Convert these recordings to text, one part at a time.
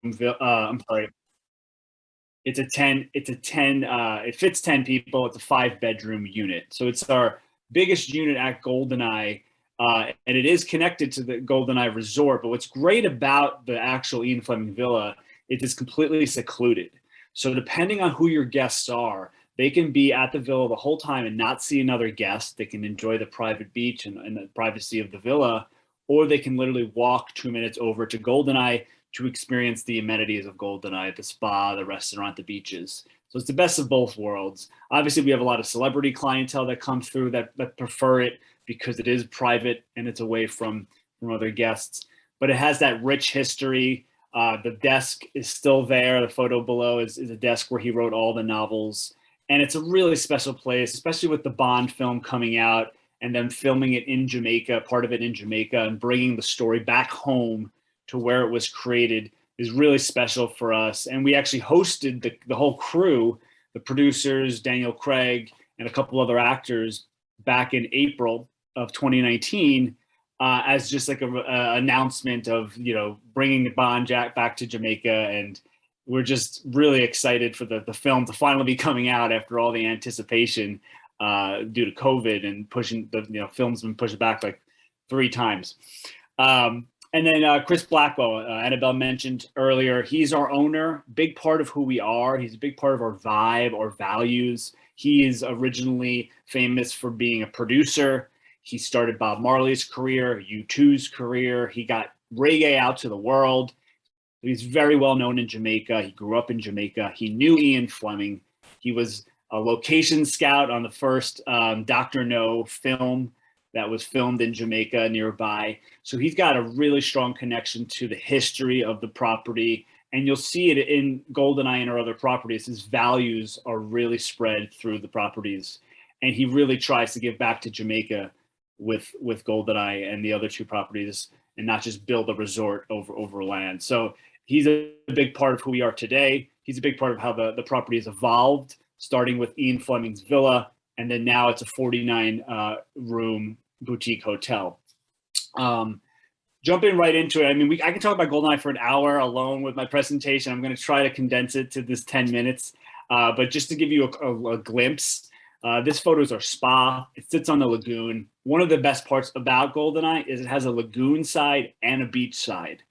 I'm sorry. It fits 10 people. It's a 5-bedroom unit. So it's our biggest unit at GoldenEye. And it is connected to the GoldenEye Resort. But what's great about the actual Ian Fleming Villa is it's completely secluded. So depending on who your guests are, they can be at the villa the whole time and not see another guest. They can enjoy the private beach and the privacy of the villa, or they can literally walk 2 minutes over to GoldenEye to experience the amenities of GoldenEye, the spa, the restaurant, the beaches. So it's the best of both worlds. Obviously, we have a lot of celebrity clientele that come through that prefer it because it is private and it's away from other guests. But it has that rich history. The desk is still there. The photo below is a desk where he wrote all the novels. And it's a really special place, especially with the Bond film coming out and then filming it in Jamaica, part of it in Jamaica, and bringing the story back home to where it was created is really special for us. And we actually hosted the whole crew, the producers, Daniel Craig, and a couple other actors back in April of 2019 as just like a announcement of, bringing Bond Jack back to Jamaica. And we're just really excited for the film to finally be coming out after all the anticipation due to COVID and pushing film's been pushed back like 3 times. And then Chris Blackwell, Annabelle mentioned earlier, he's our owner, big part of who we are. He's a big part of our vibe, our values. He is originally famous for being a producer. He started Bob Marley's career, U2's career. He got reggae out to the world. He's very well known in Jamaica. He grew up in Jamaica. He knew Ian Fleming. He was a location scout on the first Dr. No film that was filmed in Jamaica nearby. So he's got a really strong connection to the history of the property. And you'll see it in GoldenEye and our other properties. His values are really spread through the properties. And he really tries to give back to Jamaica with GoldenEye and the other 2 properties and not just build a resort over land. So he's a big part of who we are today. He's a big part of how the property has evolved, starting with Ian Fleming's villa, and then now it's a 49 room boutique hotel. Jumping right into it, I mean, I can talk about GoldenEye for an hour alone with my presentation. I'm going to try to condense it to this 10 minutes. But just to give you a glimpse, this photo is our spa. It sits on the lagoon. One of the best parts about GoldenEye is it has a lagoon side and a beach side.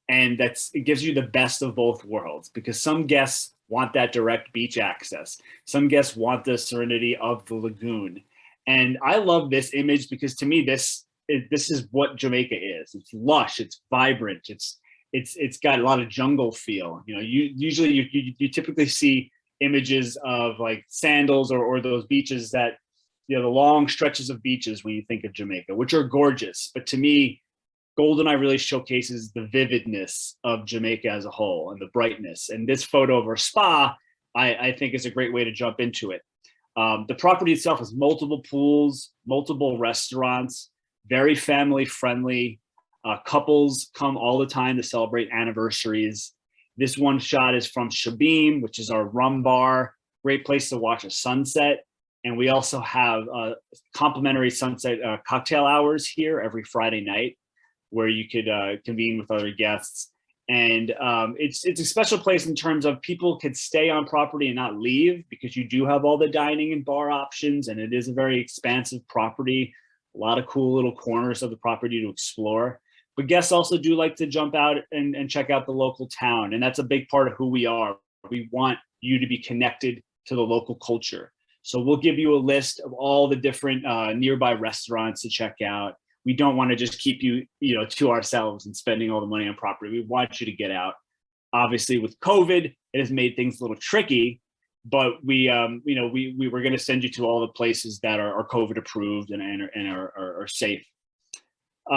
And it gives you the best of both worlds because some guests want that direct beach access. Some guests want the serenity of the lagoon. And I love this image because to me, this is what Jamaica is. It's lush, it's vibrant, it's got a lot of jungle feel. You typically see images of like sandals or those beaches that, the long stretches of beaches when you think of Jamaica, which are gorgeous. But to me, GoldenEye really showcases the vividness of Jamaica as a whole and the brightness. And this photo of our spa, I think is a great way to jump into it. The property itself has multiple pools, multiple restaurants, very family friendly. Couples come all the time to celebrate anniversaries. This one shot is from Shabim, which is our rum bar, great place to watch a sunset. And we also have complimentary sunset cocktail hours here every Friday night, where you could convene with other guests. And it's a special place in terms of people could stay on property and not leave because you do have all the dining and bar options, and it is a very expansive property, a lot of cool little corners of the property to explore. But guests also do like to jump out and check out the local town, and that's a big part of who we are. We want you to be connected to the local culture. So we'll give you a list of all the different nearby restaurants to check out. We don't want to just keep you, to ourselves and spending all the money on property. We want you to get out. Obviously, with COVID, it has made things a little tricky, but we were going to send you to all the places that are COVID approved and are safe.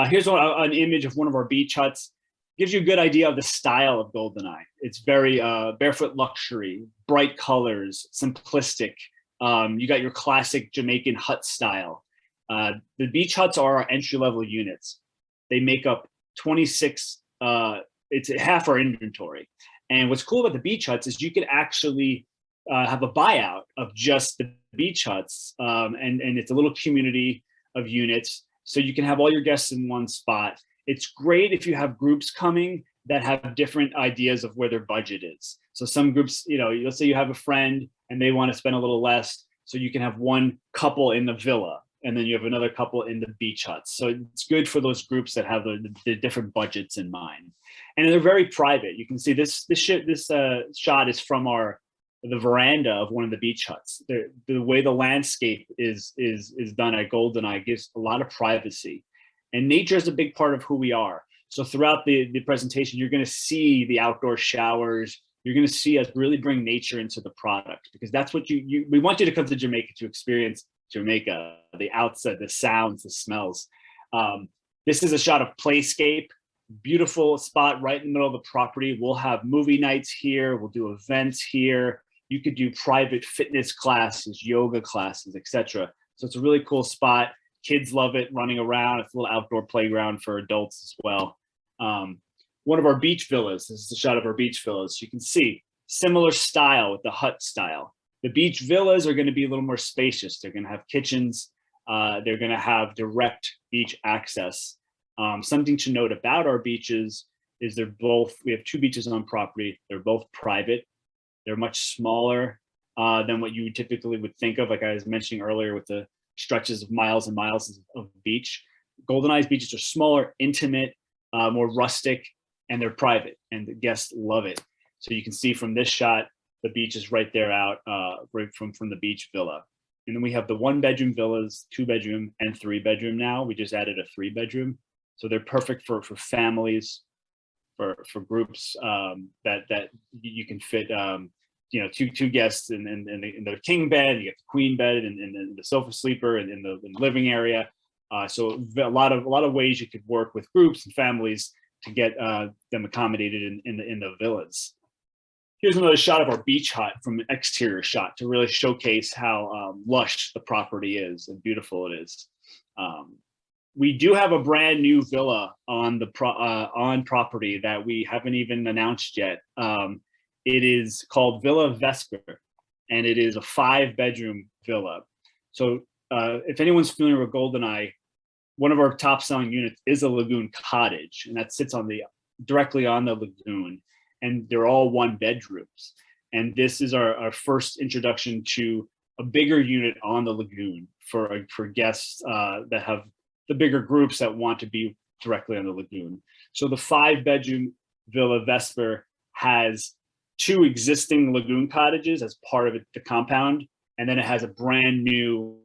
Here's an image of one of our beach huts. Gives you a good idea of the style of GoldenEye. It's very barefoot luxury, bright colors, simplistic. You got your classic Jamaican hut style. The beach huts are our entry-level units. They make up 26, it's half our inventory. And what's cool about the beach huts is you could actually have a buyout of just the beach huts. And it's a little community of units. So you can have all your guests in one spot. It's great if you have groups coming that have different ideas of where their budget is. So some groups, you know, let's say you have a friend and they want to spend a little less, so you can have one couple in the villa and then you have another couple in the beach huts. So it's good for those groups that have the different budgets in mind. And they're very private. You can see this shot is from the veranda of one of the beach huts. The way the landscape is done at GoldenEye gives a lot of privacy. And nature is a big part of who we are. So throughout the presentation, you're going to see the outdoor showers. You're going to see us really bring nature into the product, because that's what we want you to come to Jamaica to experience Jamaica, the outside, the sounds, the smells. This is a shot of Playscape, beautiful spot right in the middle of the property. We'll have movie nights here. We'll do events here. You could do private fitness classes, yoga classes, etc. So it's a really cool spot. Kids love it, running around. It's a little outdoor playground for adults as well. One of our beach villas, this is a shot of our beach villas. You can see similar style with the hut style. The beach villas are going to be a little more spacious. They're going to have kitchens. They're going to have direct beach access. Something to note about our beaches is we have 2 beaches on property. They're both private. They're much smaller than what you typically would think of, like I was mentioning earlier with the stretches of miles and miles of beach. GoldenEye's beaches are smaller, intimate, more rustic, and they're private, and the guests love it. So you can see from this shot, the beach is right there out, right from the beach villa. And then we have the 1-bedroom villas, 2-bedroom, and 3-bedroom now. We just added a 3-bedroom. So they're perfect for families, for groups that you can fit, you know, two guests in the king bed. You get the queen bed and the sofa sleeper and in the living area. So a lot of ways you could work with groups and families to get them accommodated in the villas. Here's another shot of our beach hut from an exterior shot to really showcase how lush the property is and beautiful it is. We do have a brand new villa on property that we haven't even announced yet. It is called Villa Vesper, and it is a 5-bedroom villa. So if anyone's familiar with GoldenEye, one of our top selling units is a lagoon cottage, and that sits directly on the lagoon, and they're all 1-bedrooms. And this is our first introduction to a bigger unit on the lagoon for guests that have the bigger groups that want to be directly on the lagoon. So the 5-bedroom Villa Vesper has 2 existing lagoon cottages as part of the compound, and then it has a brand new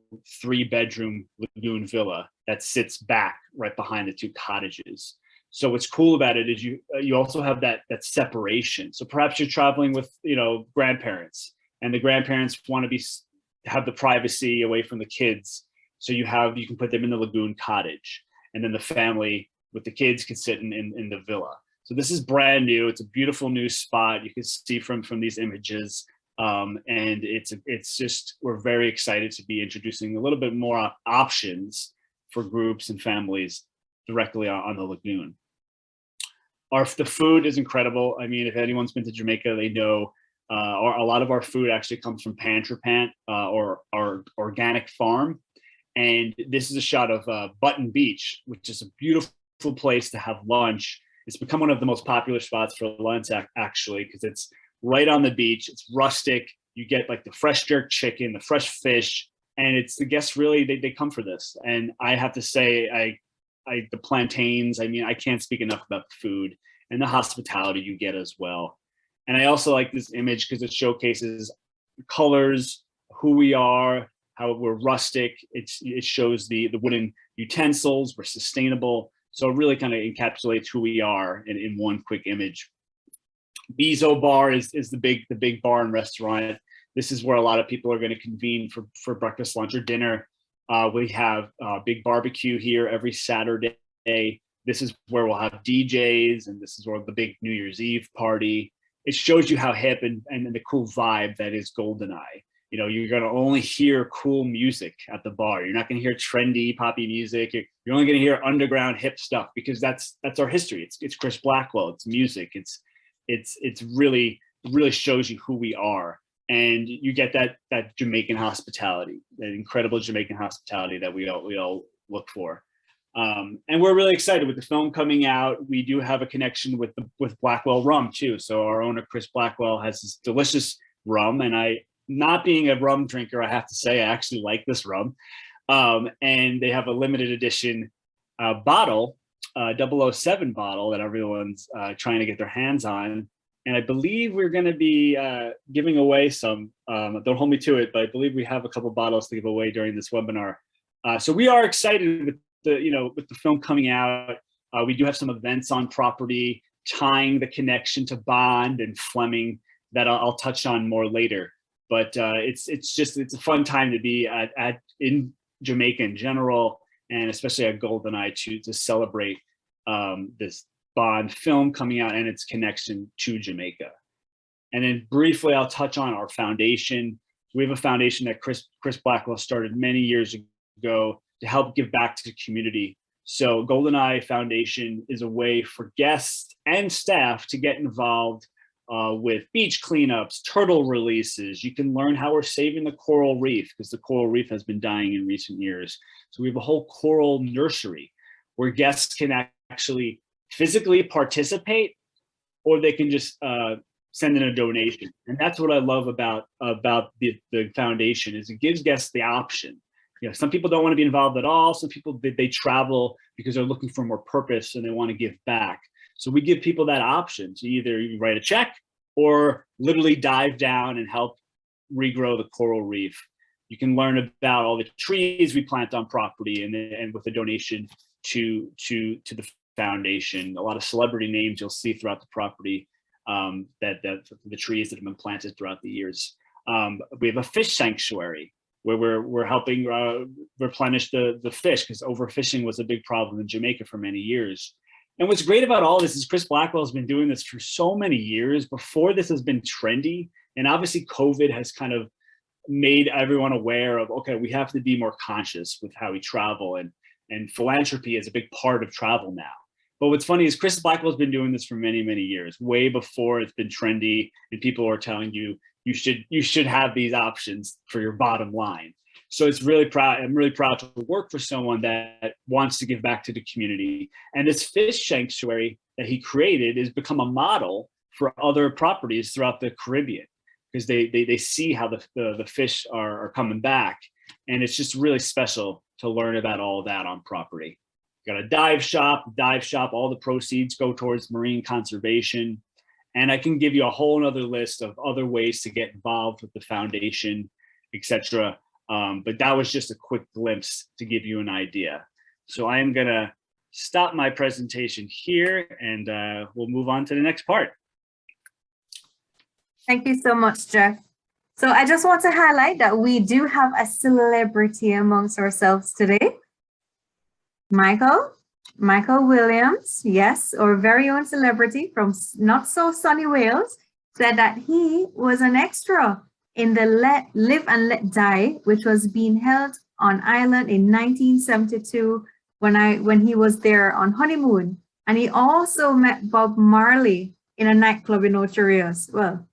3-bedroom lagoon villa that sits back right behind the 2 cottages. So what's cool about it is you also have that separation. So perhaps you're traveling with, you know, grandparents, and the grandparents want to have the privacy away from the kids. So you can put them in the lagoon cottage, and then the family with the kids can sit in the villa. So this is brand new. It's a beautiful new spot. You can see from these images, and it's just, we're very excited to be introducing a little bit more options for groups and families directly on the lagoon. The food is incredible. I mean, if anyone's been to Jamaica, they know a lot of our food actually comes from Pantrapant, or our organic farm. And this is a shot of Button Beach, which is a beautiful place to have lunch. It's become one of the most popular spots for lunch, actually, because it's right on the beach. It's rustic. You get like the fresh jerk chicken, the fresh fish, and it's the guests really, they come for this. And I have to say, the plantains, I mean, I can't speak enough about the food and the hospitality you get as well. And I also like this image because it showcases colors, who we are, how we're rustic. It shows the wooden utensils, we're sustainable. So it really kind of encapsulates who we are in one quick image. Bizo Bar is the big bar and restaurant. This is where a lot of people are going to convene for breakfast, lunch, or dinner. We have a big barbecue here every Saturday. This is where we'll have DJs, and this is where the big New Year's Eve party. It shows you how hip and the cool vibe that is GoldenEye. You know, you're going to only hear cool music at the bar. You're not going to hear trendy poppy music. You're only going to hear underground hip stuff, because that's our history. It's Chris Blackwell. It's music. It's really shows you who we are. And you get that Jamaican hospitality, that incredible Jamaican hospitality that we all look for. And we're really excited with the film coming out. We do have a connection with Blackwell rum too. So our owner, Chris Blackwell, has this delicious rum. And not being a rum drinker, I have to say, I actually like this rum. And they have a limited edition bottle, 007 bottle that everyone's trying to get their hands on. And I believe we're going to be giving away some, don't hold me to it, but I believe we have a couple bottles to give away during this webinar. So we are excited with the film coming out. We do have some events on property tying the connection to Bond and Fleming that I'll touch on more later. But it's a fun time to be in Jamaica in general, and especially at GoldenEye to celebrate this Bond film coming out and its connection to Jamaica. And then briefly, I'll touch on our foundation. We have a foundation that Chris Blackwell started many years ago to help give back to the community. So GoldenEye Foundation is a way for guests and staff to get involved with beach cleanups, turtle releases. You can learn how we're saving the coral reef, because the coral reef has been dying in recent years. So we have a whole coral nursery where guests can actually physically participate, or they can just send in a donation. And that's what I love about the foundation, is it gives guests the option. Some people don't want to be involved at all. Some people, they travel because they're looking for more purpose and they want to give back. So we give people that option to either write a check or literally dive down and help regrow the coral reef. You can learn about all the trees we plant on property, and with a donation to the foundation. A lot of celebrity names you'll see throughout the property, that the trees that have been planted throughout the years. We have a fish sanctuary where we're helping replenish the fish, because overfishing was a big problem in Jamaica for many years. And what's great about all this is Chris Blackwell has been doing this for so many years before this has been trendy. And obviously COVID has kind of made everyone aware of, okay, we have to be more conscious with how we travel, and philanthropy is a big part of travel now. But what's funny is Chris Blackwell's been doing this for many, many years, way before it's been trendy and people are telling you, you should have these options for your bottom line. So I'm really proud to work for someone that wants to give back to the community. And this fish sanctuary that he created has become a model for other properties throughout the Caribbean, because they see how the fish are coming back. And it's just really special to learn about all of that on property. Got a dive shop, all the proceeds go towards marine conservation. And I can give you a whole nother list of other ways to get involved with the foundation, etc. But that was just a quick glimpse to give you an idea. So I am gonna stop my presentation here, and we'll move on to the next part. Thank you so much, Jeff. So I just want to highlight that we do have a celebrity amongst ourselves today. Michael Williams, yes, our very own celebrity from not so sunny Wales, said that he was an extra in the Live and Let Die, which was being held on Ireland in 1972 when he was there on honeymoon. And he also met Bob Marley in a nightclub in Ocho Rios. Well,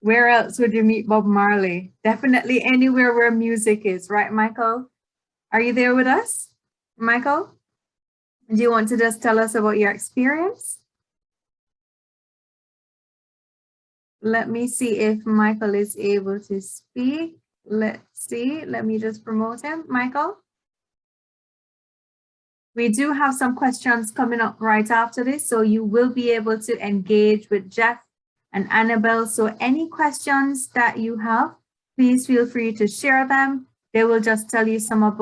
where else would you meet Bob Marley? Definitely anywhere where music is, right, Michael? Are you there with us, Michael? Do you want to just tell us about your experience? Let me see if Michael is able to speak. Let's see, let me just promote him. Michael? We do have some questions coming up right after this, so you will be able to engage with Jeff and Annabelle. So any questions that you have, please feel free to share them. They will just tell you some of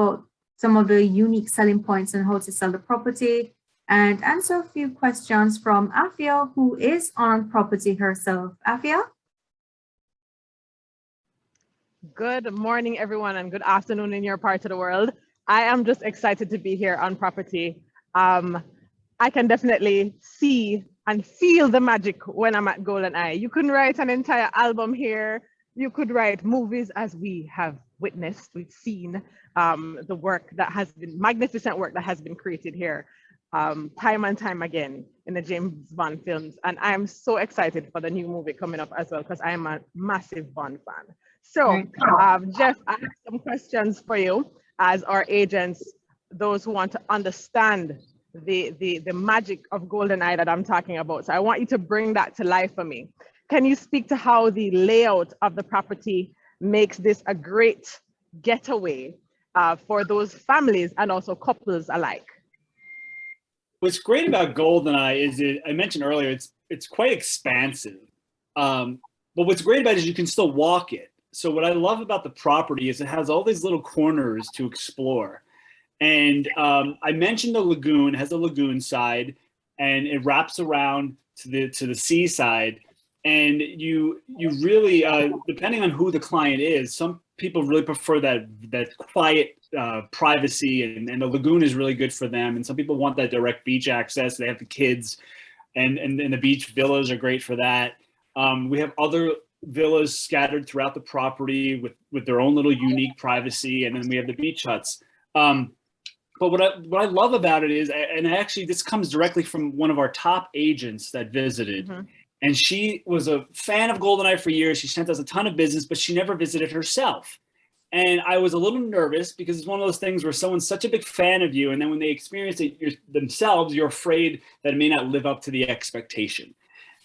the unique selling points and how to sell the property, and answer a few questions from Afia, who is on property herself. Afia? Good morning, everyone, and good afternoon in your part of the world. I am just excited to be here on property. I can definitely see and feel the magic when I'm at GoldenEye. You can write an entire album here. You could write movies, as we have witnessed, we've seen the work that has been, magnificent work that has been created here time and time again in the James Bond films. And I'm so excited for the new movie coming up as well, because I am a massive Bond fan. So Jeff, I have some questions for you as our agents those who want to understand the magic of GoldenEye that I'm talking about. So I want you to bring that to life for me. Can you speak to how the layout of the property makes this a great getaway for those families and also couples alike? What's great about GoldenEye is I mentioned earlier, it's quite expansive. But what's great about it is you can still walk it. So what I love about the property is it has all these little corners to explore. And I mentioned the lagoon. It has a lagoon side, and it wraps around to the seaside. And you really, depending on who the client is, some people really prefer that quiet privacy, and the lagoon is really good for them. And some people want that direct beach access. They have the kids, and the beach villas are great for that. We have other villas scattered throughout the property with their own little unique privacy, and then we have the beach huts. But what I love about it is, and actually this comes directly from one of our top agents that visited, and she was a fan of GoldenEye for years. She sent us a ton of business, but she never visited herself. And I was a little nervous because it's one of those things where someone's such a big fan of you, and then when they experience it themselves, you're afraid that it may not live up to the expectation.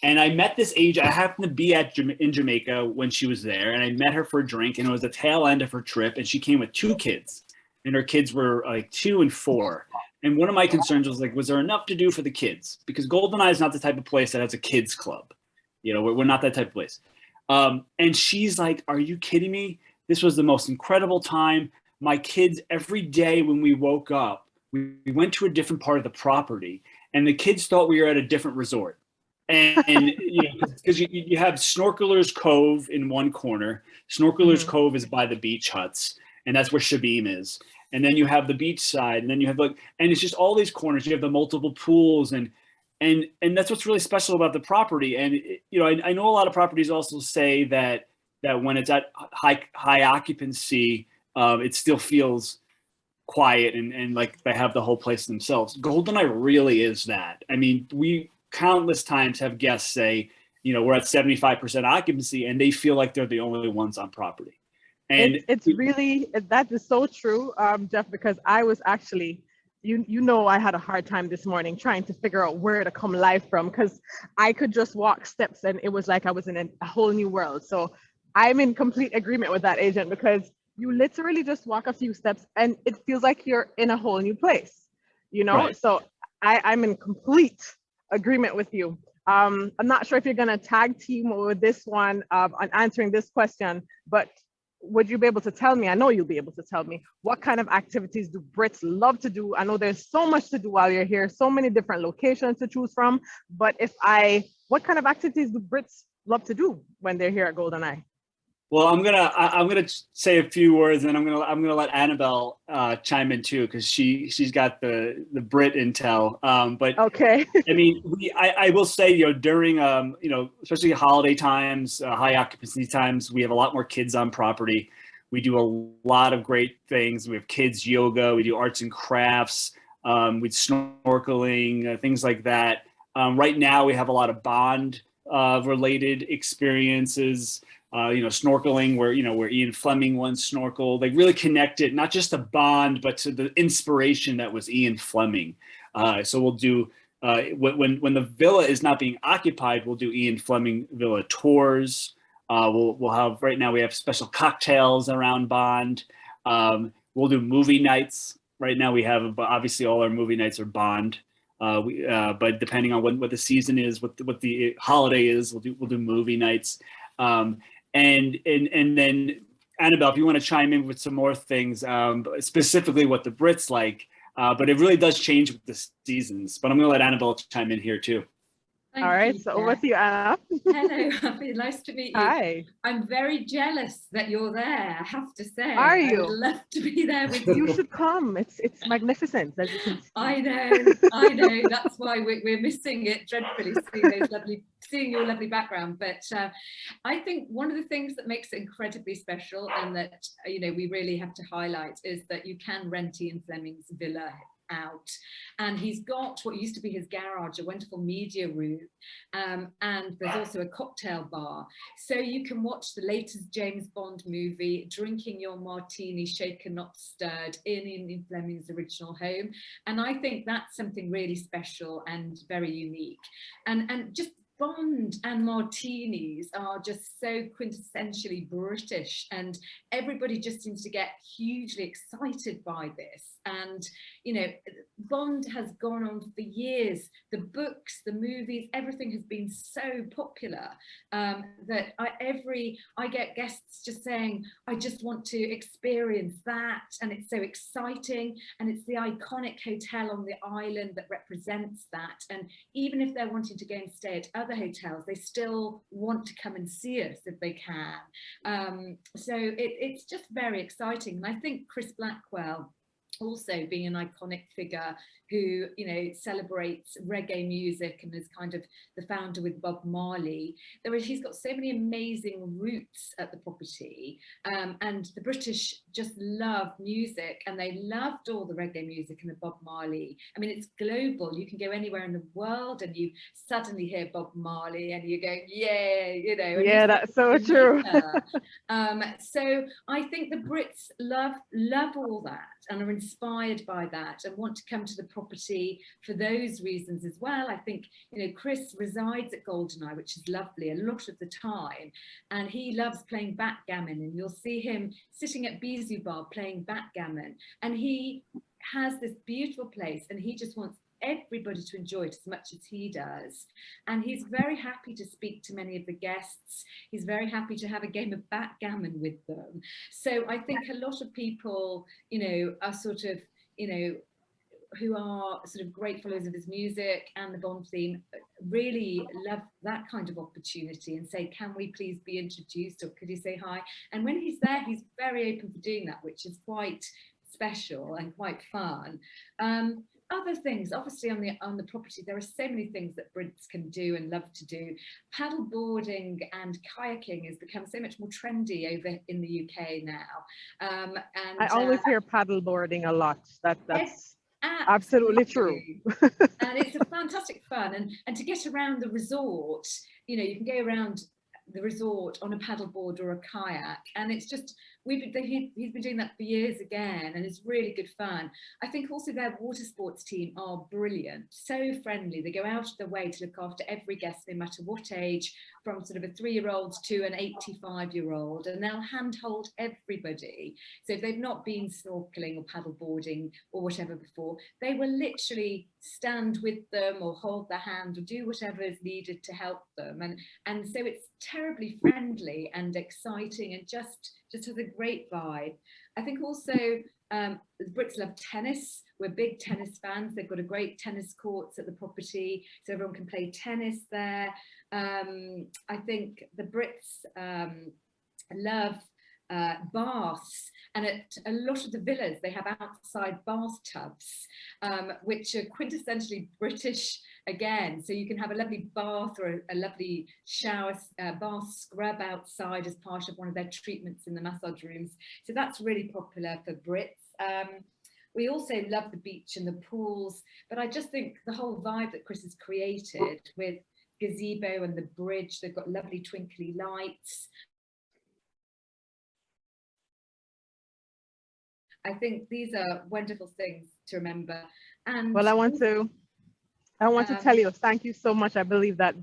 And I met this agent. I happened to be in Jamaica when she was there, and I met her for a drink, and it was the tail end of her trip, and she came with 2 kids. And her kids were like 2 and 4. And one of my concerns was like, was there enough to do for the kids? Because GoldenEye is not the type of place that has a kids club. You know, we're not that type of place. And she's like, are you kidding me? This was the most incredible time. My kids, every day when we woke up, we went to a different part of the property, and the kids thought we were at a different resort. And you know, because you have Snorkeler's Cove in one corner. Snorkeler's Cove is by the beach huts, and that's where Shabim is. And then you have the beach side, and then you have and it's just all these corners. You have the multiple pools, and that's what's really special about the property. And you know, I know a lot of properties also say that when it's at high occupancy, it still feels quiet and like they have the whole place themselves. GoldenEye really is that. I mean, we countless times have guests say, you know, we're at 75% occupancy, and they feel like they're the only ones on property. And it's really, that is so true, Jeff, because I was actually, you know, I had a hard time this morning trying to figure out where to come live from, because I could just walk steps and it was like I was in a whole new world. So I'm in complete agreement with that agent, because you literally just walk a few steps and it feels like you're in a whole new place, you know? Right. So I'm in complete agreement with you. I'm not sure if you're gonna tag team with this one on answering this question, but would you be able to tell me, I know you'll be able to tell me, what kind of activities do Brits love to do? I know there's so much to do while you're here, so many different locations to choose from, but what kind of activities do Brits love to do when they're here at GoldenEye? Well, I'm gonna say a few words, and I'm gonna let Annabelle chime in too, because she's got the Brit intel. But okay, I mean, I will say, you know, during you know, especially holiday times, high occupancy times, we have a lot more kids on property. We do a lot of great things. We have kids yoga. We do arts and crafts. We snorkeling, things like that. Right now, we have a lot of bond related experiences. You know, snorkeling where Ian Fleming once snorkeled. They really connected not just to bond, but to the inspiration that was Ian Fleming. So we'll do when the villa is not being occupied, we'll do Ian Fleming villa tours. We'll have, right now we have special cocktails around Bond. We'll do movie nights. Right now we have, obviously all our movie nights are Bond. But depending on what the season is, what the holiday is, we'll do movie nights. And then Annabelle, if you want to chime in with some more things, specifically what the Brits like, but it really does change with the seasons. But I'm going to let Annabelle chime in here too. All right, so over to you, Anna. Hello, Happy, nice to meet you. Hi. I'm very jealous that you're there, I have to say. Are you? I would love to be there with you. You should come. It's magnificent, as you can see. I know. That's why we're missing it dreadfully, seeing your lovely background. But I think one of the things that makes it incredibly special, and that, you know, we really have to highlight, is that you can rent Ian Fleming's villa out. And he's got what used to be his garage, a wonderful media room, and there's also a cocktail bar. So you can watch the latest James Bond movie, drinking your martini, shaken not stirred, in Fleming's original home. And I think that's something really special and very unique. And just Bond and martinis are just so quintessentially British, and everybody just seems to get hugely excited by this. And, you know, Bond has gone on for years. The books, the movies, everything has been so popular that I get guests just saying, I just want to experience that. And it's so exciting. And it's the iconic hotel on the island that represents that. And even if they're wanting to go and stay at other hotels, they still want to come and see us if they can. So it's just very exciting. And I think Chris Blackwell, also being an iconic figure who, you know, celebrates reggae music and is kind of the founder with Bob Marley. He's got so many amazing roots at the property, and the British just love music, and they loved all the reggae music and the Bob Marley. I mean, it's global. You can go anywhere in the world and you suddenly hear Bob Marley and you go, yeah, you know. Yeah, that's so true. So I think the Brits love all that and are inspired by that and want to come to the property for those reasons as well. I think, you know, Chris resides at GoldenEye, which is lovely a lot of the time, and he loves playing backgammon, and you'll see him sitting at Bisou Bar playing backgammon, and he has this beautiful place and he just wants everybody to enjoy it as much as he does. And he's very happy to speak to many of the guests. He's very happy to have a game of backgammon with them. So I think a lot of people, you know, are sort of, you know, who are sort of great followers of his music and the Bond theme, really love that kind of opportunity and say, can we please be introduced, or could you say hi? And when he's there, he's very open for doing that, which is quite special and quite fun. Other things, obviously on the property, there are so many things that Brits can do and love to do. Paddle boarding and kayaking has become so much more trendy over in the UK now. And I always hear paddle boarding a lot. That's absolutely true. And it's a fantastic fun. And to get around the resort, you know, you can go around the resort on a paddleboard or a kayak, and it's just he's been doing that for years again, and it's really good fun. I think also their water sports team are brilliant, so friendly. They go out of their way to look after every guest, no matter what age, from sort of a 3-year-old to an 85-year-old, and they'll handhold everybody. So if they've not been snorkeling or paddleboarding or whatever before, they will literally stand with them or hold their hand or do whatever is needed to help them. And so it's terribly friendly and exciting, and just has a great vibe. I think also the Brits love tennis. We're big tennis fans. They've got a great tennis courts at the property, so everyone can play tennis there. I think the Brits love baths, and at a lot of the villas they have outside bathtubs, which are quintessentially British again. So you can have a lovely bath or a lovely shower, bath scrub outside as part of one of their treatments in the massage rooms. So that's really popular for Brits. We also love the beach and the pools, but I just think the whole vibe that Chris has created with gazebo and the bridge, they've got lovely twinkly lights. I think these are wonderful things to remember. And well, I want to tell you, thank you so much. I believe that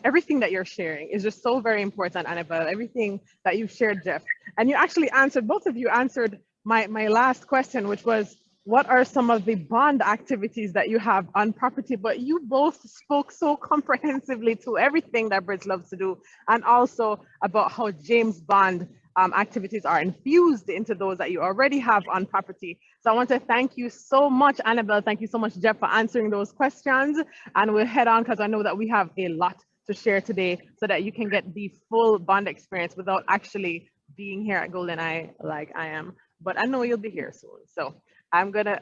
everything that you're sharing is just so very important, Annabelle. Everything that you shared, Jeff, and you actually answered, both of you answered my last question, which was, what are some of the bond activities that you have on property? But you both spoke so comprehensively to everything that Brits loves to do, and also about how James Bond activities are infused into those that you already have on property. So I want to thank you so much, Annabelle. Thank you so much, Jeff, for answering those questions. And we'll head on, because I know that we have a lot to share today, so that you can get the full Bond experience without actually being here at GoldenEye like I am. But I know you'll be here soon. So I'm gonna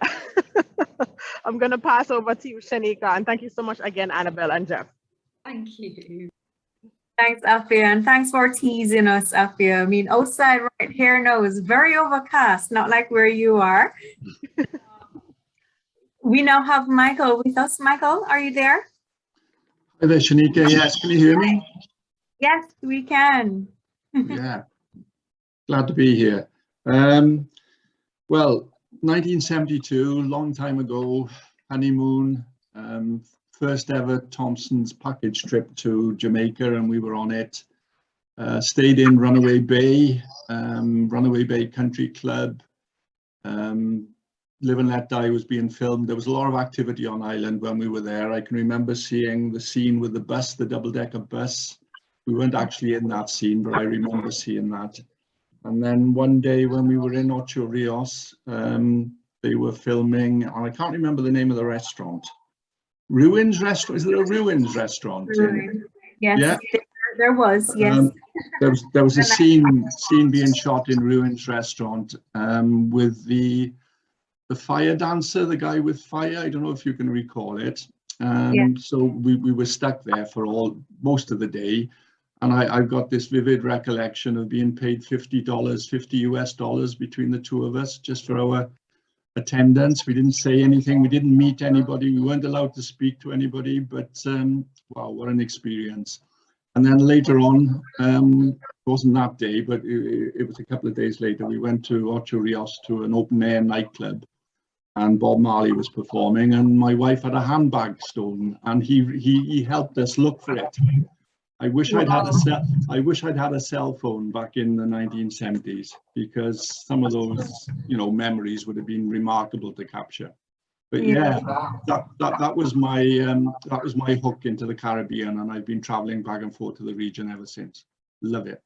I'm gonna pass over to you, Shanika. And thank you so much again, Annabelle and Jeff. thank you. Thanks, Afia, and thanks for teasing us, Afia. I mean, outside right here now is very overcast, not like where you are. We now have Michael with us. Michael, are you there? Hi there, Shanika. Yes, can you hear me? Yes, we can. Yeah, glad to be here. Well, 1972, long time ago, honeymoon, first ever Thompson's package trip to Jamaica, and we were on it. Stayed in Runaway Bay Country Club. Live and Let Die was being filmed. There was a lot of activity on island when we were there. I can remember seeing the scene with the bus, the double-decker bus. We weren't actually in that scene, but I remember seeing that. And then one day when we were in Ocho Rios, they were filming, and I can't remember the name of the restaurant. Ruins Restaurant? Is there a Ruins Restaurant? Yes, yeah. There was, yes. There was a scene being shot in Ruins Restaurant with the fire dancer, the guy with fire. I don't know if you can recall it. So we were stuck there for most of the day, and I've got this vivid recollection of being paid $50 US between the two of us just for our attendance. We didn't say anything, we didn't meet anybody, we weren't allowed to speak to anybody, but wow, what an experience. And then later on, it wasn't that day, but it was a couple of days later, we went to Ocho Rios to an open air nightclub, and Bob Marley was performing, and my wife had a handbag stolen, and he helped us look for it. I wish I'd had a cell phone back in the 1970s, because some of those, memories would have been remarkable to capture. But yeah, that was my hook into the Caribbean, and I've been traveling back and forth to the region ever since. Love it.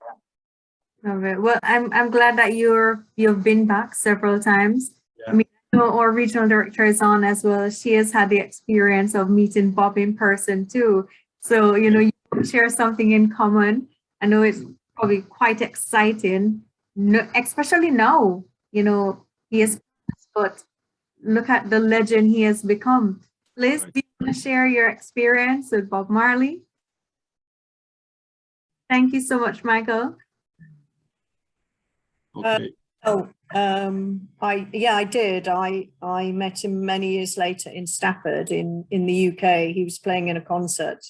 Love it. Well, I'm glad that you've been back several times. Yeah. I mean, our regional director is on as well. She has had the experience of meeting Bob in person too. So, you share something in common. I know it's probably quite exciting, especially now, he is, but look at the legend he has become. Liz, do you want to share your experience with Bob Marley? Thank you so much, Michael. Okay. I did. I met him many years later in Stafford in the UK. He was playing in a concert,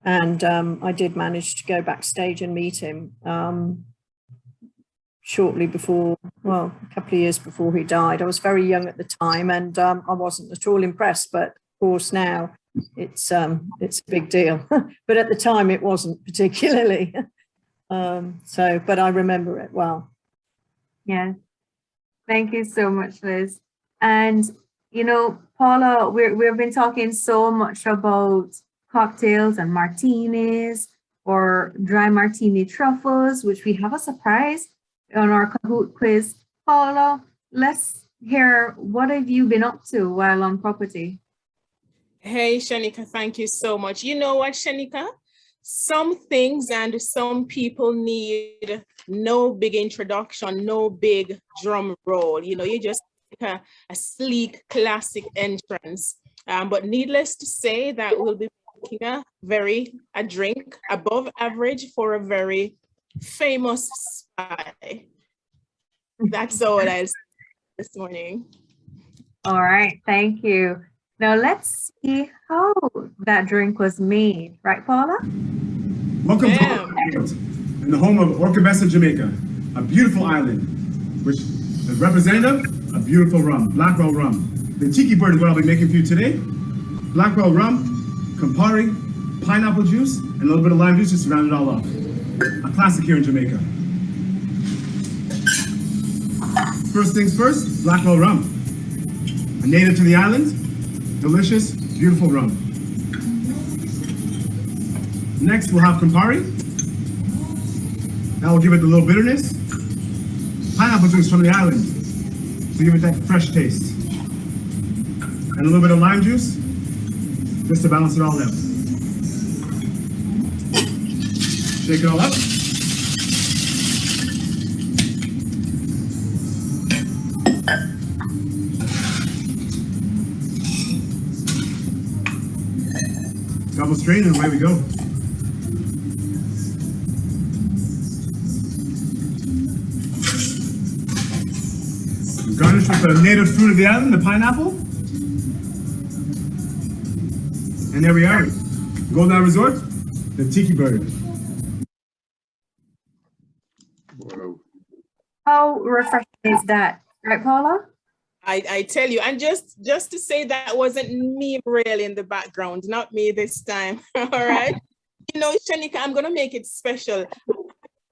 and I did manage to go backstage and meet him shortly before, well, a couple of years before he died. I was very young at the time, and I wasn't at all impressed, but of course now it's a big deal. But at the time it wasn't particularly. But I remember it well. Yeah. Thank you so much, Liz. And, Paula, we've been talking so much about cocktails and martinis or dry martini truffles, which we have a surprise on our Kahoot quiz. Paula, let's hear, what have you been up to while on property? Hey, Shanika, thank you so much. You know what, Shanika? Some things and some people need no big introduction, no big drum roll. You just take a sleek, classic entrance. But needless to say that we'll be making a drink above average for a very famous spy. That's all I'll say this morning. All right, thank you. Now let's see how that drink was made, right, Paula? Welcome to in the home of Orcabessa, Jamaica, a beautiful island, which is representative of beautiful rum, Blackwell rum. The tiki bird is what I'll be making for you today. Blackwell rum, Campari, pineapple juice, and a little bit of lime juice just to round it all off. A classic here in Jamaica. First things first, Blackwell rum. A native to the island, delicious, beautiful rum. Next, we'll have Campari. That will give it a little bitterness. Pineapple juice from the island to give it that fresh taste. And a little bit of lime juice, just to balance it all out. Shake it all up. Double strain and away we go. Garnish with the native fruit of the island, the pineapple. And there we are. GoldenEye Resort, the Tiki Bird. Wow. How refreshing is that? Right, Paula? I tell you, and just to say that wasn't me really in the background, not me this time. All right. You know, Shanika, I'm gonna make it special.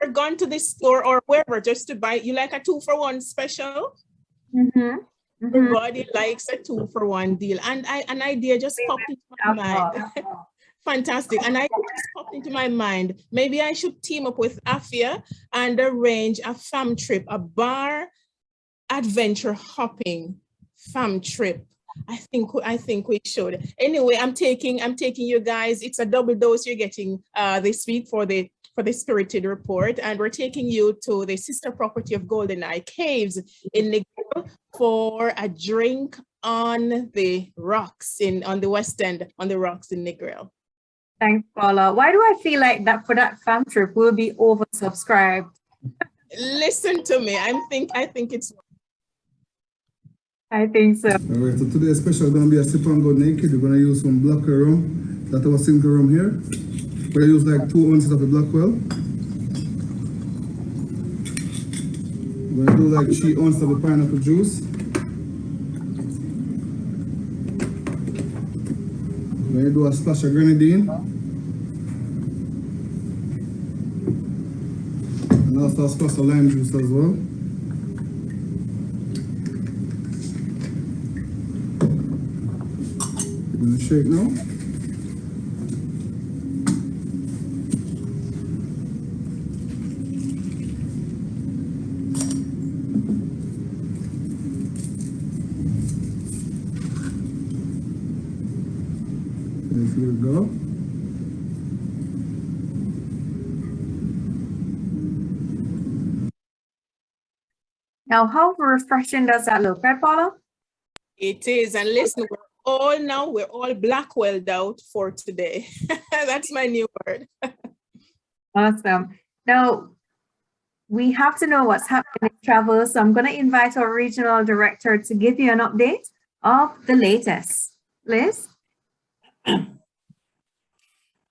I've gone to the store or wherever just to buy. You like a 2-for-1 special? Everybody likes a 2-for-1 deal, and an idea just popped into my mind. Fantastic. And I just popped into my mind, maybe I should team up with AFIA and arrange a fam trip, a bar adventure hopping fam trip. I think we should. Anyway, I'm taking you guys. It's a double dose you're getting this week for the Spirited Report, and we're taking you to the sister property of GoldenEye Caves in Negril for a drink on the rocks on the West End, on the rocks in Negril. Thanks, Paula. Why do I feel like that for that fam trip will be oversubscribed? Listen to me. I think it's. I think so. All right, so today's special is going to be a sip and go naked. We're going to use some Blackwell rum. That's our single rum here. We're going to use like 2 ounces of the Blackwell. We're going to do like 3 ounces of the pineapple juice. We're going to do a splash of grenadine. And also a splash of lime juice as well. We're going to shake now. Here we go. Now, how refreshing does that look, right, Paula? It is. And listen, we're all Blackwelled out for today. That's my new word. Awesome. Now, we have to know what's happening in travel. So I'm going to invite our regional director to give you an update of the latest. Liz?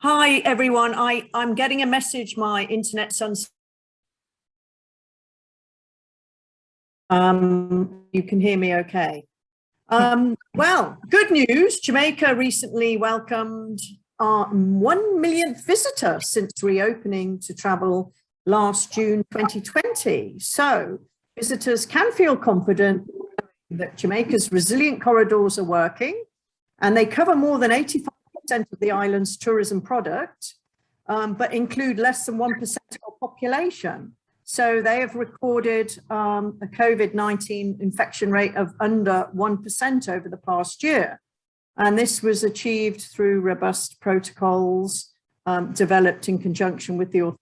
Hi, everyone. I'm getting a message. My internet's on. You can hear me okay. Well, good news. Jamaica recently welcomed our 1 millionth visitor since reopening to travel last June 2020. So visitors can feel confident that Jamaica's resilient corridors are working, and they cover more than 85% of the island's tourism product, but include less than 1% of our population. So they have recorded a COVID-19 infection rate of under 1% over the past year. And this was achieved through robust protocols developed in conjunction with the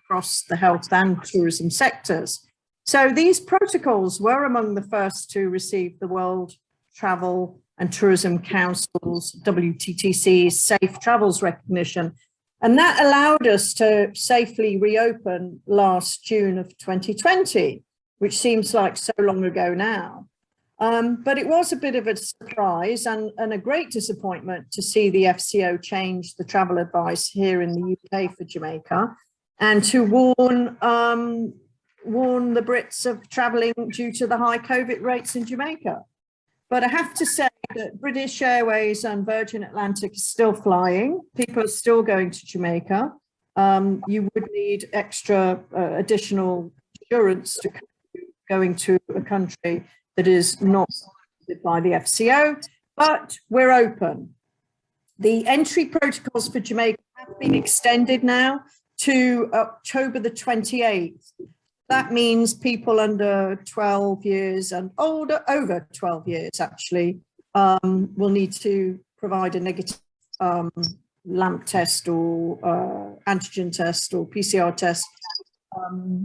across the health and tourism sectors. So these protocols were among the first to receive the World Travel and Tourism Council's WTTC's Safe Travels recognition. And that allowed us to safely reopen last June of 2020, which seems like so long ago now. But it was a bit of a surprise and a great disappointment to see the FCO change the travel advice here in the UK for Jamaica, and to warn the Brits of traveling due to the high COVID rates in Jamaica. But I have to say that British Airways and Virgin Atlantic are still flying. People are still going to Jamaica. You would need extra additional insurance to going to a country that is not supported by the FCO, but we're open. The entry protocols for Jamaica have been extended now to October the 28th. That means people under 12 years and older, over 12 years actually, will need to provide a negative LAMP test or antigen test or PCR test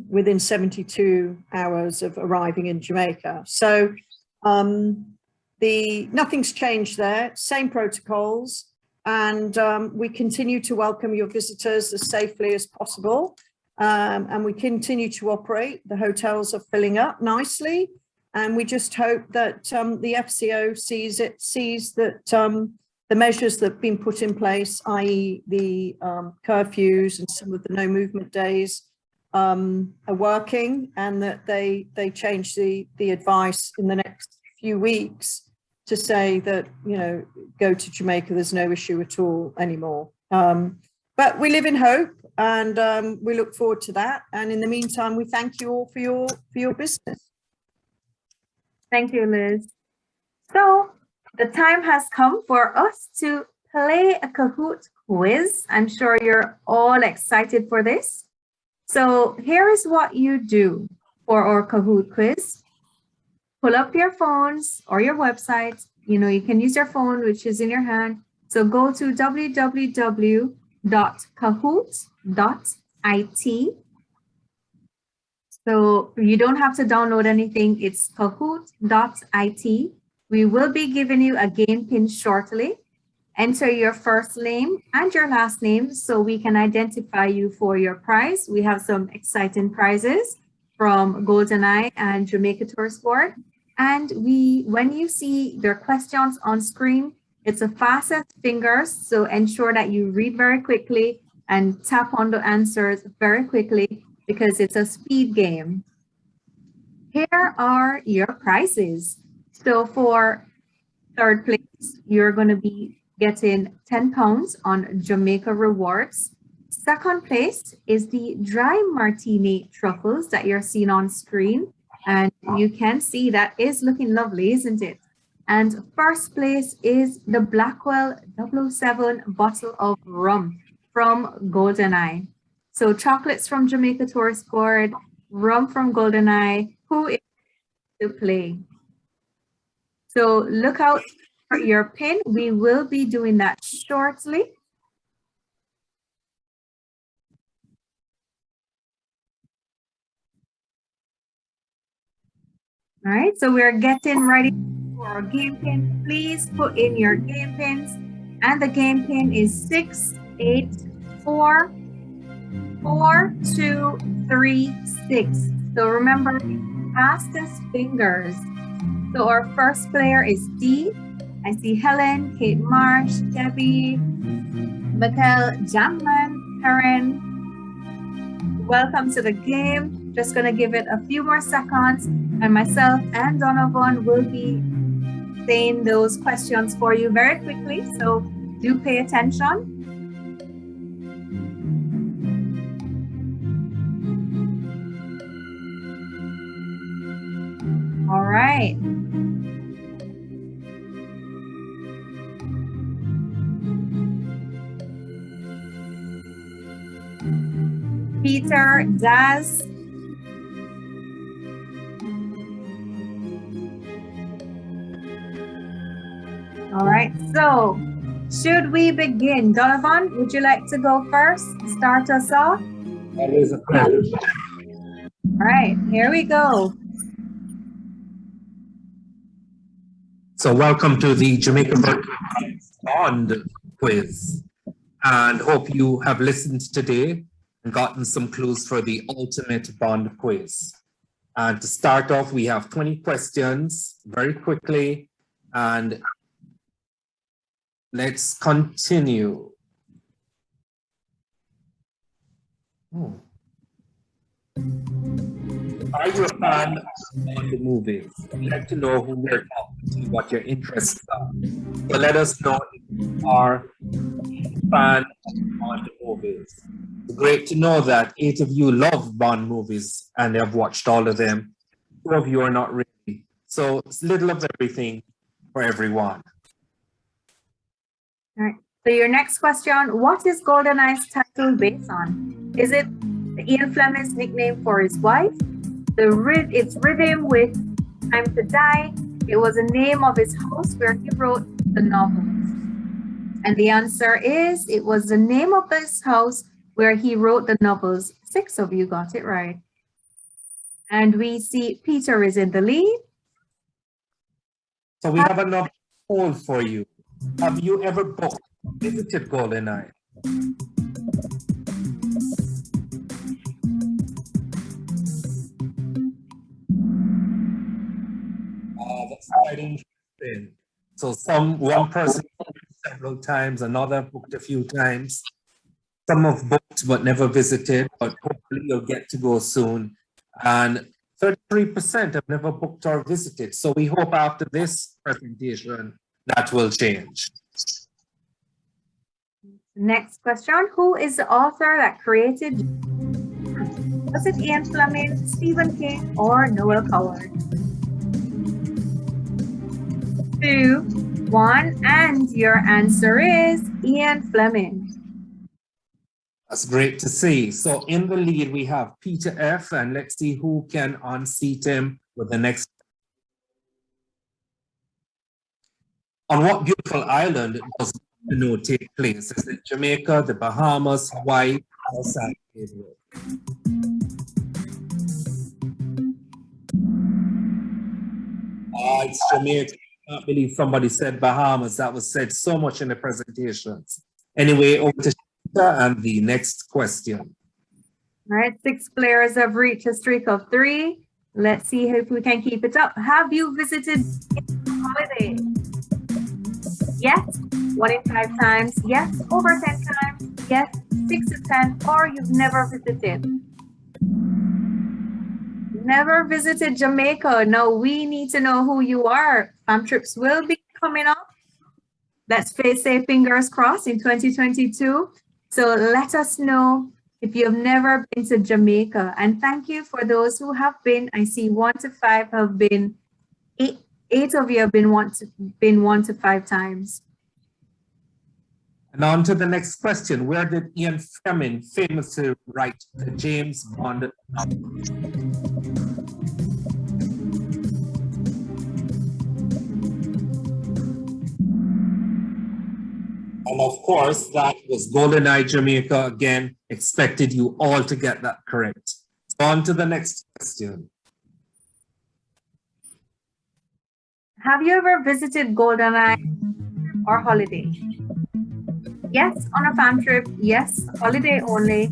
within 72 hours of arriving in Jamaica. So nothing's changed there, same protocols, and we continue to welcome your visitors as safely as possible. And we continue to operate. The hotels are filling up nicely, and we just hope that the FCO sees that the measures that have been put in place, i.e. the curfews and some of the no movement days are working, and that they change the advice in the next few weeks to say that, you know, go to Jamaica, there's no issue at all anymore. But we live in hope, and we look forward to that. And in the meantime, we thank you all for your business. Thank you, Liz. So the time has come for us to play a Kahoot quiz. I'm sure you're all excited for this. So here is what you do for our Kahoot quiz. Pull up your phones or your website. You know, you can use your phone, which is in your hand. So go to www.kahoot.it. So you don't have to download anything. It's kahoot.it. We will be giving you a game pin shortly. Enter your first name and your last name so we can identify you for your prize. We have some exciting prizes from GoldenEye and Jamaica Tourist Board. And when you see their questions on screen, it's the fastest fingers. So ensure that you read very quickly and tap on the answers very quickly, because it's a speed game. Here are your prizes. So for third place, you're going to be getting £10 on Jamaica rewards. Second place is the dry martini truffles that you're seeing on screen. And you can see that is looking lovely, isn't it? And first place is the Blackwell 007 bottle of rum from GoldenEye. So chocolates from Jamaica Tourist Board, rum from GoldenEye. Who is to play? So look out for your pin. We will be doing that shortly. All right, so we're getting ready for our game pin. Please put in your game pins. And the game pin is 6844236. So remember, fastest fingers. So our first player is D. I see Helen, Kate Marsh, Debbie, Mikkel, Jamman, Karen. Welcome to the game. Just gonna give it a few more seconds, and myself and Donovan will be saying those questions for you very quickly. So do pay attention. All right. Peter, Daz. All right, so should we begin? Donovan, would you like to go first? Start us off? That is a plan. All right, here we go. So welcome to the Jamaica Virtual Vibes Bond quiz, and hope you have listened today and gotten some clues for the ultimate bond quiz. And to start off, we have 20 questions very quickly, and let's continue. Are you a fan of the movies? I'd like to know who we're talking to, what your interests are. So let us know if you are a fan of the movies. It's great to know that 8 of you love Bond movies and have watched all of them. 2 of you are not really. So it's a little of everything for everyone. All right, so your next question, what is GoldenEye's title based on? Is it Ian Fleming's nickname for his wife? It's rhythm with Time to Die. It was the name of his house where he wrote the novels. And the answer is, it was the name of this house where he wrote the novels. 6 of you got it right. And we see Peter is in the lead. So we have another poll for you. Have you ever booked, visited GoldenEye? That's quite interesting. So one person several times, another booked a few times. Some have booked but never visited, but hopefully you'll get to go soon. And 33% have never booked or visited. So we hope after this presentation that will change. Next question, who is the author that created? Was it Ian Fleming, Stephen King, or Noel Coward? 2, 1, and your answer is Ian Fleming. That's great to see. So in the lead, we have Peter F. And let's see who can unseat him with the next. On what beautiful island does no take place? Is it Jamaica, the Bahamas, Hawaii, or San Pedro? It's Jamaica. I can't believe somebody said Bahamas. That was said so much in the presentations. Anyway, over to Shita and the next question. All right, 6 players have reached a streak of 3. Let's see if we can keep it up. Have you visited holiday? Yes, 1 in 5 times. Yes, over 10 times. Yes, 6 to 10, or you've never visited. Never visited Jamaica. No, we need to know who you are. Fam trips will be coming up. Let's say fingers crossed in 2022. So let us know if you've never been to Jamaica. And thank you for those who have been. I see 1 to 5 have been, 8 of you have been 1 to 5 times. And on to the next question. Where did Ian Fleming famously write the James Bond novel? And of course, that was GoldenEye Jamaica. Again, expected you all to get that correct. So on to the next question. Have you ever visited GoldenEye or holiday? Yes, on a fam trip. Yes, holiday only.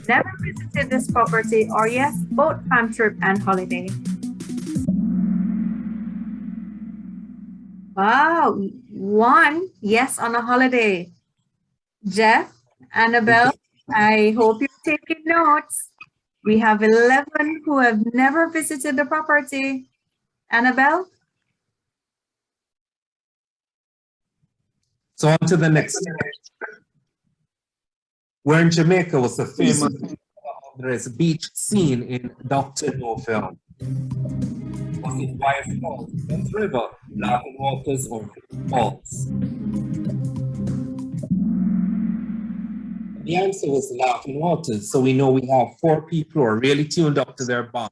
Never visited this property, or yes, both fam trip and holiday. Wow, 1, yes, on a holiday. Jeff, Annabelle, I hope you're taking notes. We have 11 who have never visited the property. Annabelle? So on to the next. Where in Jamaica was the famous beach scene in Dr. No film? Was it Wyeth Falls, Duns River, Laughing Waters, or Falls? The answer was Laughing Waters. So we know we have 4 people who are really tuned up to their bond.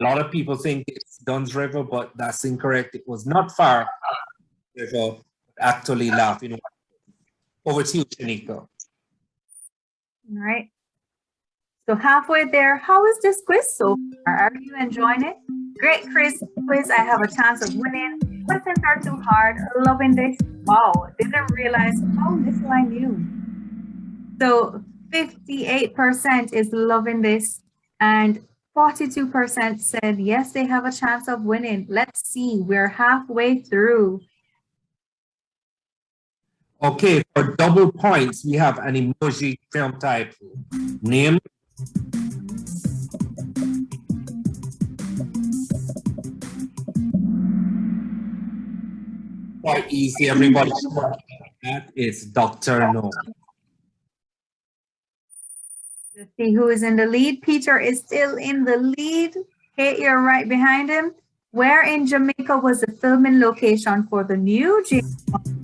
A lot of people think it's Duns River, but that's incorrect. It was not far river, actually Laughing Waters. Over to you, Shanika. All right. So halfway there, how is this quiz so far? Are you enjoying it? Great quiz. I have a chance of winning. Questions are too hard. Loving this. Wow, didn't realize how little I knew. So 58% is loving this, and 42% said yes, they have a chance of winning. Let's see, we're halfway through. Okay, for double points, we have an emoji film title. Name. Quite easy, everybody. That is Dr. No. Let's see who is in the lead. Peter is still in the lead. Kate, you're right behind him. Where in Jamaica was the filming location for the new James Bond?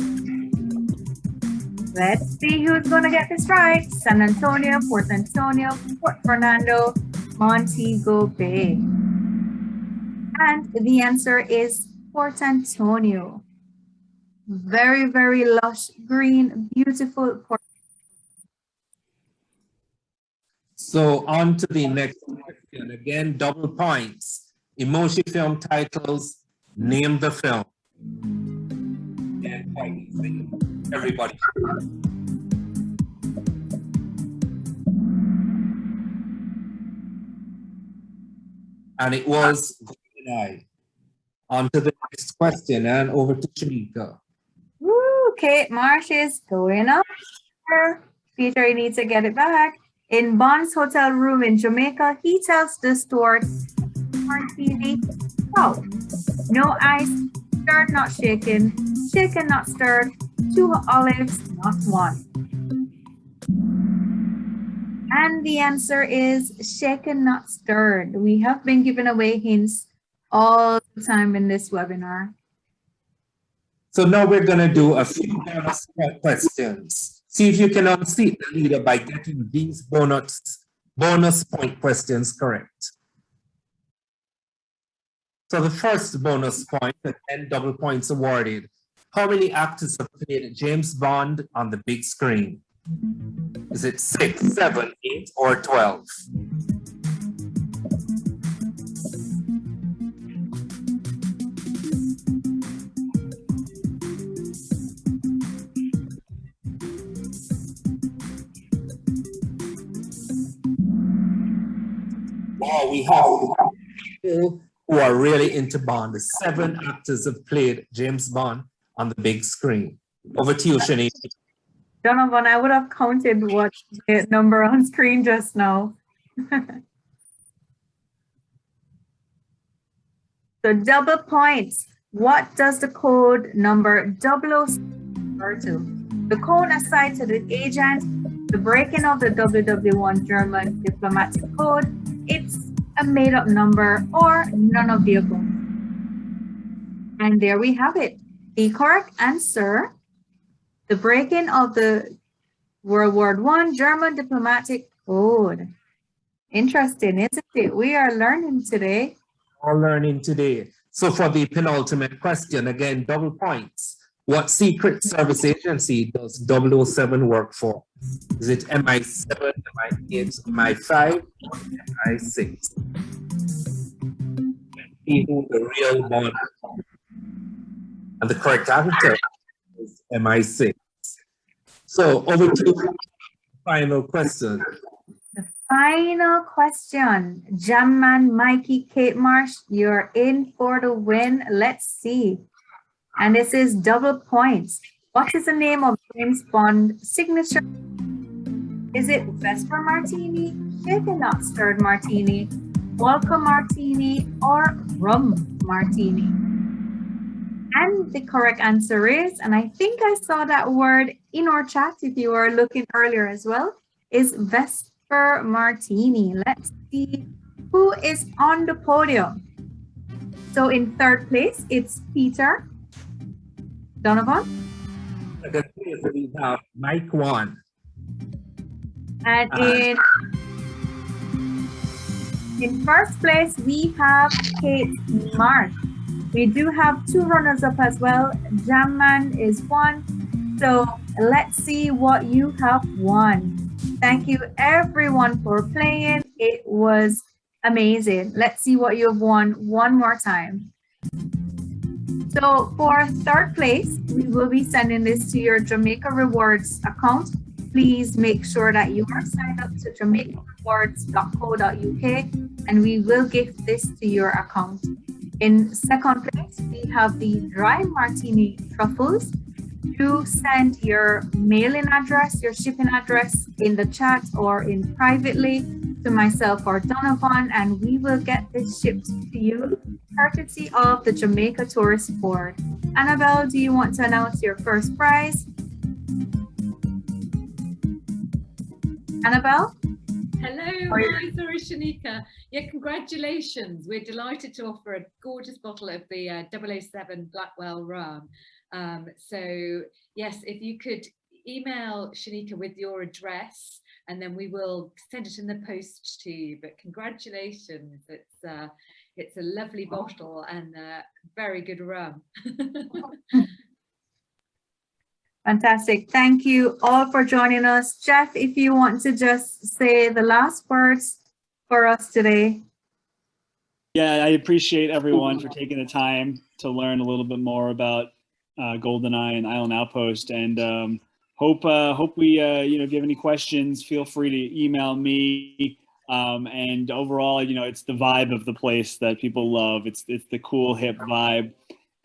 Let's see who's going to get this right. San Antonio, Port Antonio, Port Fernando, Montego Bay. And the answer is Port Antonio. Very, very lush, green, beautiful Port. So on to the next question. Again, double points. Emoji film titles. Name the film. And quite easy. Everybody. And it was GoldenEye. On to the next question and over to Shamika. Woo, Kate Marsh is going up. Peter, you need to get it back. In Bond's hotel room in Jamaica, he tells the steward martini. Oh, no ice, stirred not shaken, shaken not stirred, 2 olives, not 1. And the answer is shaken not stirred. We have been giving away hints all the time in this webinar. So now we're going to do a few bonus questions. See if you can unseat the leader by getting these bonus point questions correct. So the first bonus point, the 10 double points awarded. How many actors have played James Bond on the big screen? Is it 6, 7, 8, or 12? Wow, we have people who are really into Bond. 7 actors have played James Bond on the big screen. Over to you, Shani. Donovan, I would have counted what the number on screen just now. So double points. What does the code number 007 refer to? The code assigned to the agent, the breaking of the WW1 German diplomatic code, it's a made-up number, or none of the above. And there we have it. The correct answer, the breaking of the World War I German diplomatic code. Interesting, isn't it? We are learning today. All learning today. So for the penultimate question, again, double points. What Secret Service agency does 007 work for? Is it MI7, MI8, MI5, or MI6? See who the real Bond is. And the correct answer is MI6. So over to the final question. The final question. Jamman, Mikey, Kate Marsh, you're in for the win. Let's see. And this is double points. What is the name of James Bond signature? Is it Vesper Martini, shaken not stirred martini, Vodka Martini, or Rum Martini? And the correct answer is, and I think I saw that word in our chat if you were looking earlier as well, is Vesper Martini. Let's see who is on the podium. So in third place, it's Peter. Donovan? Second place, we have Mike 1. And in first place, we have Kate Marsh. We do have 2 runners-up as well. Jamman is 1. So let's see what you have won. Thank you everyone for playing. It was amazing. Let's see what you have won one more time. So for third place, we will be sending this to your Jamaica Rewards account. Please make sure that you are signed up to jamaicarewards.co.uk and we will gift this to your account. In second place, we have the Dry Martini Truffles. Do send your mailing address, your shipping address in the chat or in privately to myself or Donovan, and we will get this shipped to you courtesy of the Jamaica Tourist Board. Annabelle, do you want to announce your first prize? Annabelle? Hello, hi, sorry, Shanika. Yeah, congratulations. We're delighted to offer a gorgeous bottle of the 007 Blackwell rum. So yes, if you could email Shanika with your address and then we will send it in the post to you. But congratulations, it's a lovely bottle and very good rum. Fantastic. Thank you all for joining us. Jeff, if you want to just say the last words for us today. Yeah, I appreciate everyone for taking the time to learn a little bit more about GoldenEye and Island Outpost, and hope we if you have any questions, feel free to email me. And overall, it's the vibe of the place that people love. It's the cool hip vibe,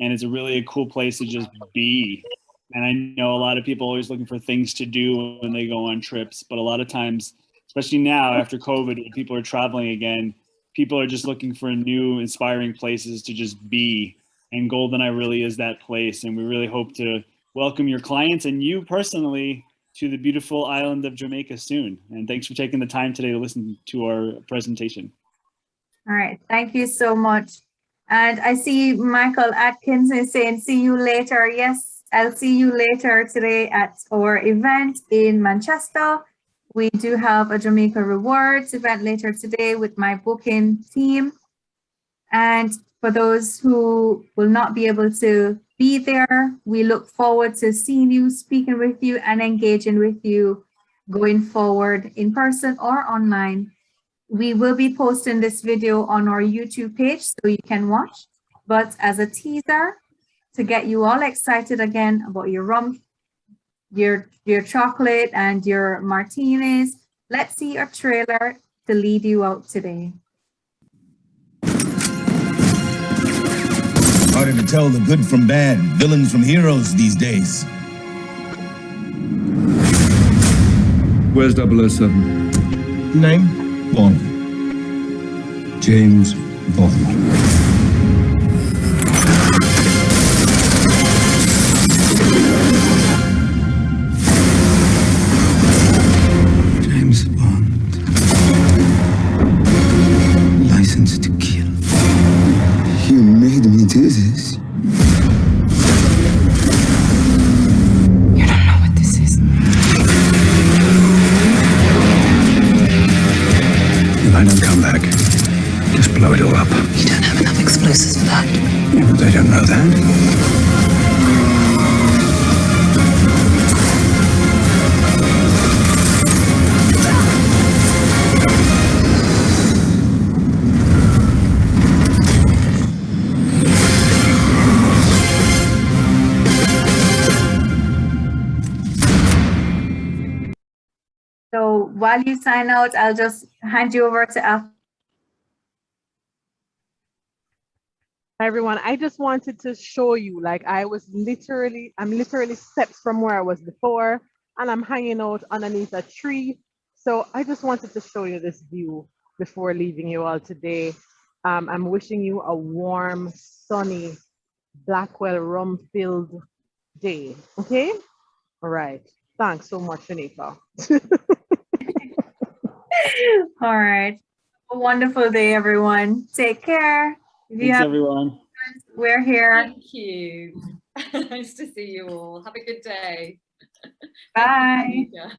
and it's really a cool place to just be. And I know a lot of people always looking for things to do when they go on trips, but a lot of times, especially now after COVID, when people are traveling again, people are just looking for new, inspiring places to just be. And GoldenEye really is that place. And we really hope to welcome your clients and you personally to the beautiful island of Jamaica soon. And thanks for taking the time today to listen to our presentation. All right, thank you so much. And I see Michael Atkins is saying, see you later. Yes, I'll see you later today at our event in Manchester. We do have a Jamaica Rewards event later today with my booking team. And for those who will not be able to be there, we look forward to seeing you, speaking with you, and engaging with you going forward in person or online. We will be posting this video on our YouTube page so you can watch. But as a teaser, to get you all excited again about your rum, your chocolate and your martinis, let's see a trailer to lead you out today. Harder to tell the good from bad, villains from heroes these days. Where's 007? Name? Bond. James Bond. James Bond. License to kill. You made me do this. You don't know what this is. If I don't come back, just blow it all up. You don't have enough explosives for that. Yeah, but they don't know that. So while you sign out, I'll just hand you over to Al. Hi everyone, I just wanted to show you, like I'm literally steps from where I was before, and I'm hanging out underneath a tree. So I just wanted to show you this view before leaving you all today. I'm wishing you a warm, sunny, Blackwell rum-filled day, okay? All right, thanks so much, Shanika. All right. A wonderful day, everyone. Take care. If you Thanks, have everyone. we're here. Thank you. Nice to see you all. Have a good day. Bye. Thank you, Shanika.